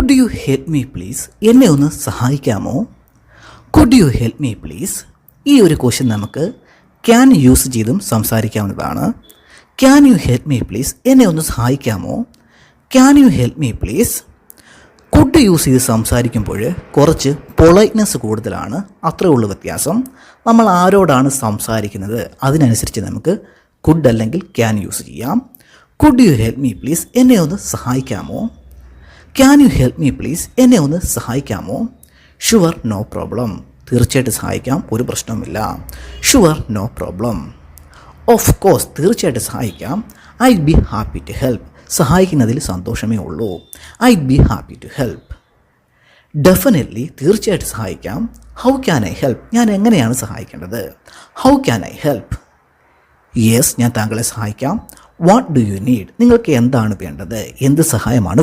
Could you help me please? എന്നെ ഒന്ന് സഹായിക്കാമോ? Could you help me please? ഈ ഒരു ക്വസ്റ്റ്യൻ നമുക്ക് ക്യാൻ യൂസ് ചെയ്തും സംസാരിക്കാവുന്നതാണ്. Can you help me please? എന്നെ ഒന്ന് സഹായിക്കാമോ? Can you help me please? Could use ചെയ്ത് സംസാരിക്കുമ്പോൾ കുറച്ച് പൊളൈറ്റ്നെസ് കൂടുതലാണ്, അത്രേ ഉള്ളൂ വ്യത്യാസം. നമ്മൾ ആരോടാണ് സംസാരിക്കുന്നത് അതിനനുസരിച്ച് നമുക്ക് കുഡ് അല്ലെങ്കിൽ ക്യാൻ യൂസ് ചെയ്യാം. Could you help me please? എന്നെ ഒന്ന് സഹായിക്കാമോ? Can you help me please? എന്നെ ഒന്ന് സഹായിക്കാമോ? Sure, no problem. തീർച്ചയായിട്ടും സഹായിക്കാം, ഒരു പ്രശ്നവുമില്ല. Sure, no problem. Of course, തീർച്ചയായിട്ടും സഹായിക്കാം. I'd be happy to help. സഹായിക്കുന്നതിൽ സന്തോഷമേ ഉള്ളൂ. I'd be happy to help. Definitely, തീർച്ചയായിട്ടും സഹായിക്കാം. How can I help? ഞാൻ എങ്ങനെയാണ് സഹായിക്കേണ്ടത്? How can I help? Yes, ഞാൻ താങ്കളെ സഹായിക്കാം. What do you need? നിങ്ങൾക്ക് എന്താണ് വേണ്ടത്? എന്ത് സഹായമാണ് വേണ്ടത്?